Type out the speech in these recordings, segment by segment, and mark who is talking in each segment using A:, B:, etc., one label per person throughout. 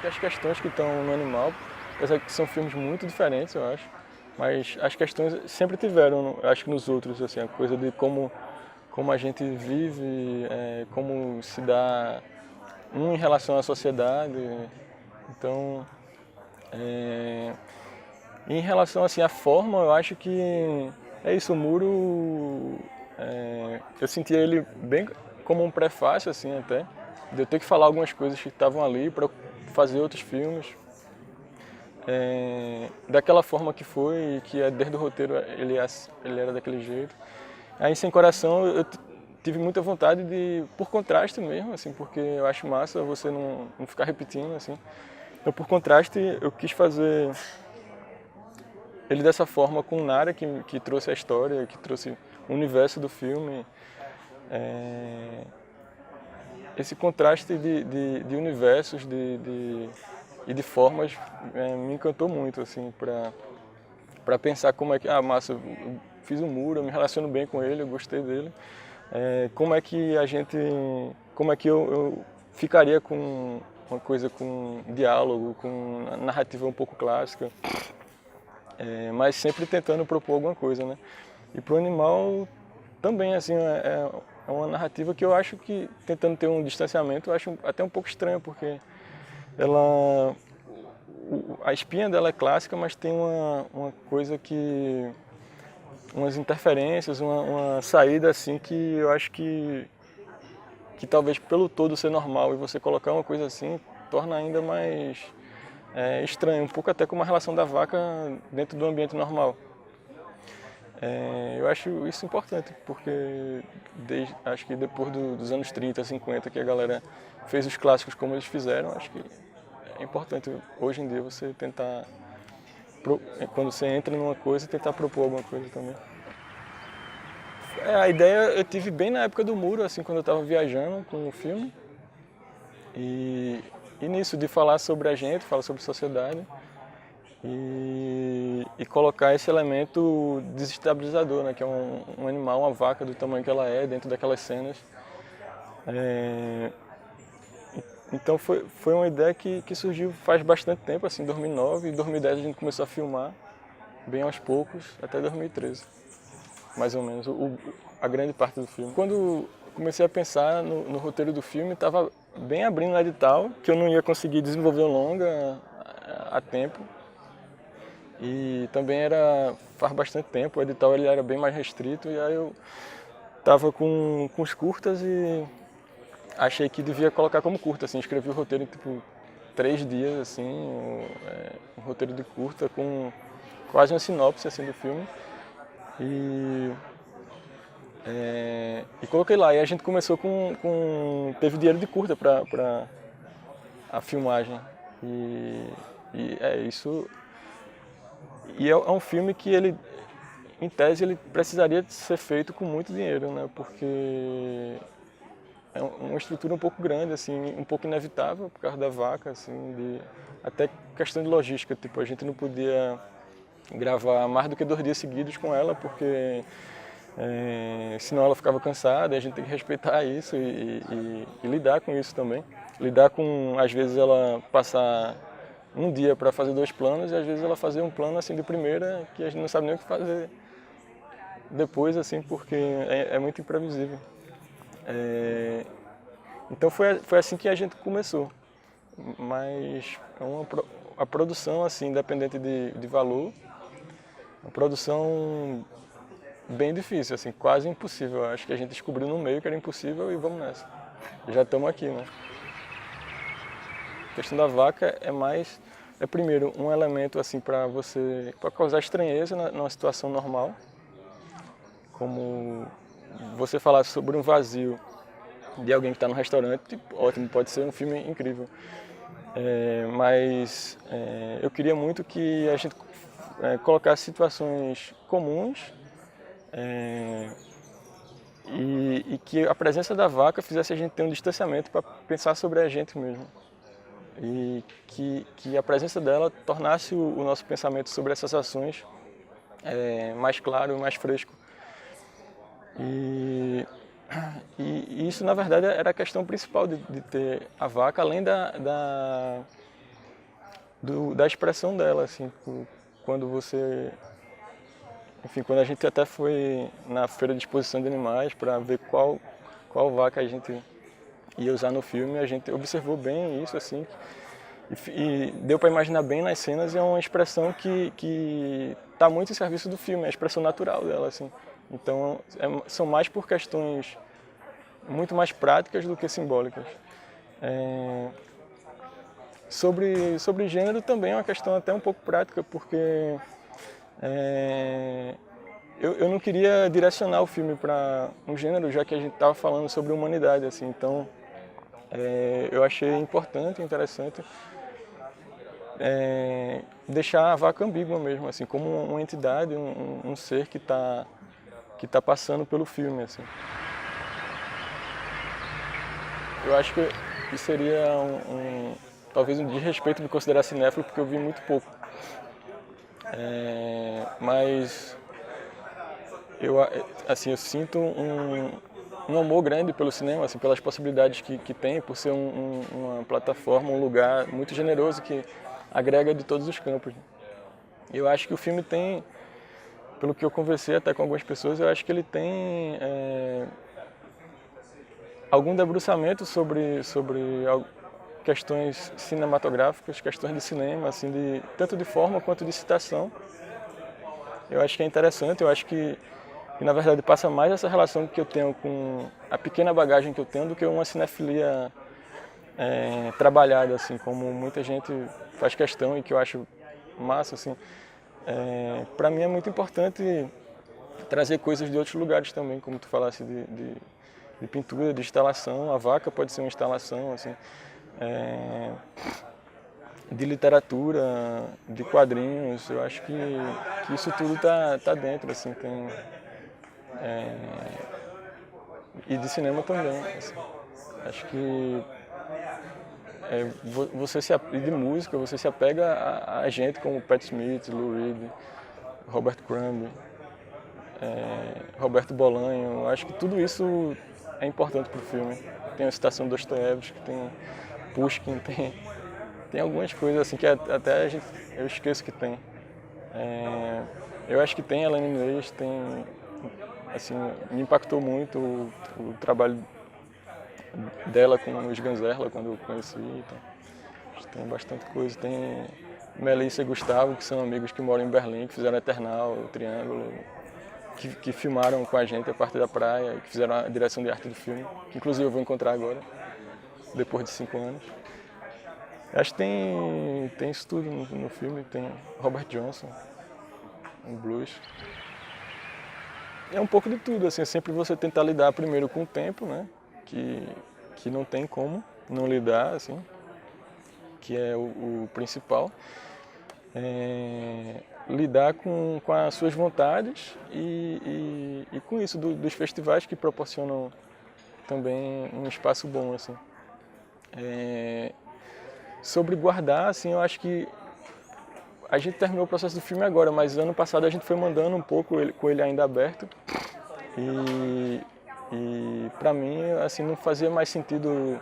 A: que as questões que estão no Animal, apesar que são filmes muito diferentes, eu acho, mas as questões sempre tiveram, eu acho que nos outros, assim, a coisa de como a gente vive, como se dá um em relação à sociedade. Então, em relação assim à forma, eu acho que é isso. O muro, eu sentia ele bem como um prefácio assim até, de eu ter que falar algumas coisas que estavam ali para fazer outros filmes. Daquela forma que foi, que desde o roteiro ele era daquele jeito. Aí Sem Coração eu tive muita vontade de, por contraste mesmo, assim, porque eu acho massa você não ficar repetindo, assim. Então, por contraste, eu quis fazer ele dessa forma com Nara, que trouxe a história, que trouxe o universo do filme. Esse contraste de universos e de formas me encantou muito, assim, para pensar como é que, massa, eu fiz um muro, eu me relaciono bem com ele, eu gostei dele. Como é que a gente, como é que eu ficaria com uma coisa com diálogo, com narrativa um pouco clássica, mas sempre tentando propor alguma coisa, né? E pro Animal também, assim, é uma narrativa que eu acho que, tentando ter um distanciamento, eu acho até um pouco estranho, porque ela, a espinha dela é clássica, mas tem uma coisa que, umas interferências, uma saída assim que eu acho que talvez pelo todo ser normal e você colocar uma coisa assim torna ainda mais estranho, um pouco até como a relação da vaca dentro do ambiente normal. Eu acho isso importante, porque acho que depois dos anos 30, 50, que a galera fez os clássicos como eles fizeram, acho que é importante hoje em dia você tentar, quando você entra numa coisa, tentar propor alguma coisa também. A ideia eu tive bem na época do Muro, assim, quando eu estava viajando com o filme. E nisso, de falar sobre a gente, falar sobre sociedade e colocar esse elemento desestabilizador, né, que é um animal, uma vaca do tamanho que ela é, dentro daquelas cenas. Então foi uma ideia que surgiu faz bastante tempo, assim, 2009, e 2010 a gente começou a filmar, bem aos poucos, até 2013, mais ou menos, a grande parte do filme. Quando comecei a pensar no roteiro do filme, estava bem abrindo o edital, que eu não ia conseguir desenvolver o longa a tempo. E também faz bastante tempo, o edital ele era bem mais restrito, e aí eu estava com os curtas e achei que devia colocar como curta, assim, escrevi o roteiro em tipo 3 dias, assim, um roteiro de curta com quase uma sinopse assim do filme. E e coloquei lá, e a gente começou teve dinheiro de curta para a filmagem. E é isso. E é um filme que ele, em tese, ele precisaria ser feito com muito dinheiro, né? Porque é uma estrutura um pouco grande, assim, um pouco inevitável por causa da vaca, assim, até questão de logística, tipo, a gente não podia gravar mais do que 2 dias seguidos com ela, porque senão ela ficava cansada, e a gente tem que respeitar isso e lidar com isso também. Lidar com, às vezes, ela passar um dia para fazer 2 planos e às vezes ela fazer um plano assim de primeira que a gente não sabe nem o que fazer depois, assim, porque é muito imprevisível. Então foi assim que a gente começou, mas a produção, assim, independente de valor, a produção bem difícil, assim, quase impossível. Acho que a gente descobriu no meio que era impossível e vamos nessa. Já estamos aqui, né? A questão da vaca é primeiro um elemento assim para causar estranheza numa situação normal, como você falar sobre um vazio de alguém que está no restaurante, tipo, ótimo, pode ser um filme incrível. Mas eu queria muito que a gente colocasse situações comuns e que a presença da vaca fizesse a gente ter um distanciamento para pensar sobre a gente mesmo. E que a presença dela tornasse o nosso pensamento sobre essas ações mais claro, mais fresco. E, e isso, na verdade, era a questão principal de ter a vaca, além da expressão dela, assim, quando você... Enfim, quando a gente até foi na feira de exposição de animais para ver qual vaca a gente ia usar no filme, a gente observou bem isso, assim, e deu para imaginar bem nas cenas, é uma expressão que está muito em serviço do filme, é a expressão natural dela, assim. Então, são mais por questões muito mais práticas do que simbólicas. Sobre gênero também é uma questão até um pouco prática, porque eu não queria direcionar o filme para um gênero, já que a gente estava falando sobre humanidade, assim. Então, eu achei importante, interessante, deixar a vaca ambígua mesmo, assim, como uma entidade, um ser que tá passando pelo filme, assim. Eu acho que seria talvez um desrespeito me considerar cinéfilo, porque eu vi muito pouco. Mas eu sinto um amor grande pelo cinema, assim, pelas possibilidades que tem, por ser uma plataforma, um lugar muito generoso que agrega de todos os campos. Eu acho que o filme tem, pelo que eu conversei até com algumas pessoas, eu acho que ele tem algum debruçamento sobre questões cinematográficas, questões de cinema, assim, tanto de forma quanto de citação. Eu acho que é interessante, eu acho que na verdade passa mais essa relação que eu tenho com a pequena bagagem que eu tenho do que uma cinefilia trabalhada, assim, como muita gente faz questão e que eu acho massa, assim. Para mim é muito importante trazer coisas de outros lugares também, como tu falasse de pintura, de instalação. A vaca pode ser uma instalação, assim, de literatura, de quadrinhos. Eu acho que isso tudo tá dentro, assim, tem, e de cinema também, assim. Acho que e de música, você se apega a gente como Pat Smith, Lou Reed, Robert Crumb, Roberto Bolanho. Eu acho que tudo isso é importante para o filme. Tem a citação de Dostoiévski, tem Pushkin, tem algumas coisas assim que até eu esqueço que tem. Eu acho que tem a Elaine Inês, tem, assim, me impactou muito o trabalho dela com os Ganzerla quando eu conheci. Então, tem bastante coisa. Tem Melissa e Gustavo, que são amigos que moram em Berlim, que fizeram Eternal, o Triângulo, que filmaram com a gente a parte da praia, que fizeram a direção de arte do filme, que inclusive eu vou encontrar agora, depois de 5 anos. Acho que tem isso tudo no filme, tem Robert Johnson, um blues. É um pouco de tudo, assim, sempre você tentar lidar primeiro com o tempo, né, que não tem como não lidar, assim, que é o principal. Lidar com as suas vontades e com isso, dos festivais que proporcionam também um espaço bom, assim. Sobre guardar, assim, eu acho que a gente terminou o processo do filme agora, mas ano passado a gente foi mandando um pouco com ele ainda aberto e para mim, assim, não fazia mais sentido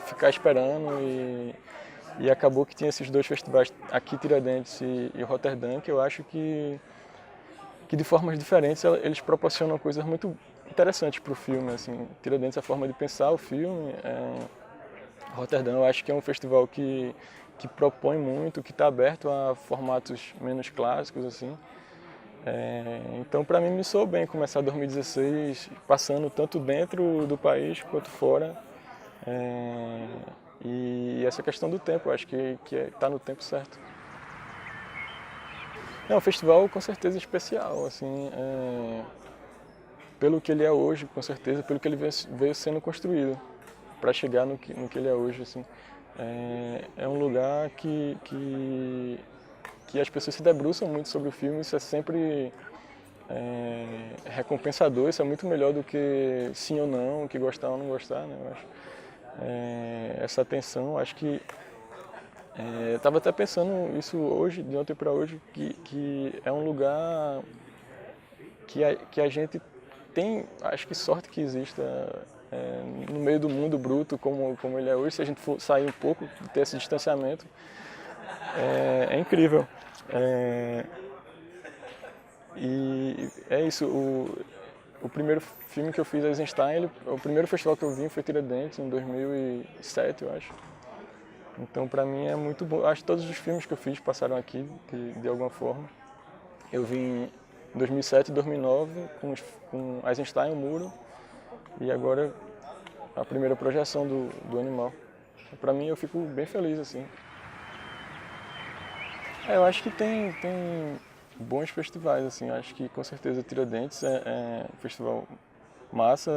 A: ficar esperando e acabou que tinha esses 2 festivais aqui, Tiradentes e Roterdã, que eu acho que de formas diferentes eles proporcionam coisas muito interessantes para o filme, assim. Tiradentes a forma de pensar o filme, Roterdã eu acho que é um festival que propõe muito, que está aberto a formatos menos clássicos, assim. Então para mim me soou bem começar 2016 passando tanto dentro do país quanto fora. E essa questão do tempo, eu acho que está no tempo certo. É um festival com certeza especial, assim, pelo que ele é hoje, com certeza, pelo que ele veio sendo construído para chegar no que ele é hoje, assim. É um lugar que as pessoas se debruçam muito sobre o filme, isso é sempre recompensador, isso é muito melhor do que sim ou não, que gostar ou não gostar, né? Eu acho. Essa atenção, acho que eu estava até pensando isso hoje, de ontem para hoje, que é um lugar que a gente tem, acho que sorte que exista no meio do mundo bruto como ele é hoje, se a gente for sair um pouco, ter esse distanciamento, é incrível. E é isso, o primeiro filme que eu fiz, Eisenstein, o primeiro festival que eu vim foi Tiradentes, em 2007, eu acho. Então, para mim é muito bom. Acho que todos os filmes que eu fiz passaram aqui, de alguma forma. Eu vim em 2007 e 2009 com Eisenstein, O Muro, e agora a primeira projeção do Animal. Para mim, eu fico bem feliz, assim. Eu acho que tem bons festivais, assim. Eu acho que, com certeza, Tiradentes é um festival massa.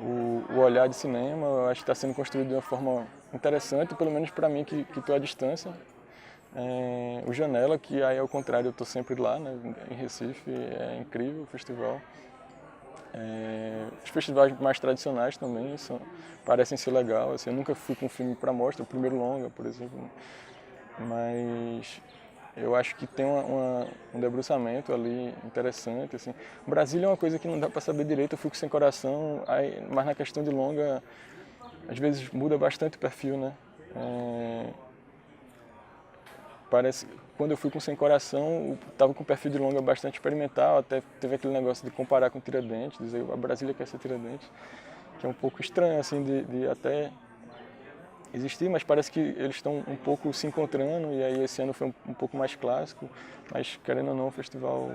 A: O olhar de cinema, eu acho que está sendo construído de uma forma interessante, pelo menos para mim que estou à distância. O Janela, que aí ao contrário, eu estou sempre lá, né, em Recife, é incrível o festival. Os festivais mais tradicionais também parecem ser legal. Assim, eu nunca fui com um filme para mostra, o primeiro longa, por exemplo, mas eu acho que tem um debruçamento ali interessante. Assim. Brasília é uma coisa que não dá para saber direito, eu fico sem coração, mas na questão de longa, às vezes muda bastante o perfil, né? Parece quando eu fui com Sem Coração, estava com um perfil de longa bastante experimental, até teve aquele negócio de comparar com Tiradentes, dizer a Brasília quer ser Tiradentes, que é um pouco estranho assim de até existir, mas parece que eles estão um pouco se encontrando, e aí esse ano foi um pouco mais clássico, mas querendo ou não, um festival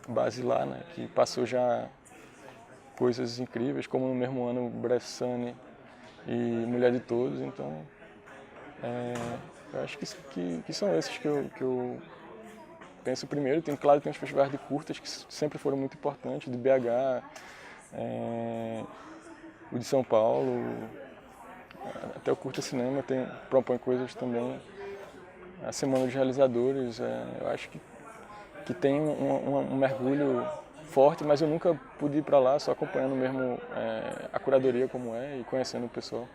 A: basilar, né, que passou já coisas incríveis, como no mesmo ano Bressane e Mulher de Todos, então eu acho que são esses que eu penso primeiro. Claro, tem os festivais de curtas que sempre foram muito importantes, de BH, o de São Paulo, até o Curta Cinema propõe coisas também. A Semana dos Realizadores, eu acho que tem um mergulho forte, mas eu nunca pude ir para lá, só acompanhando mesmo a curadoria como é e conhecendo o pessoal.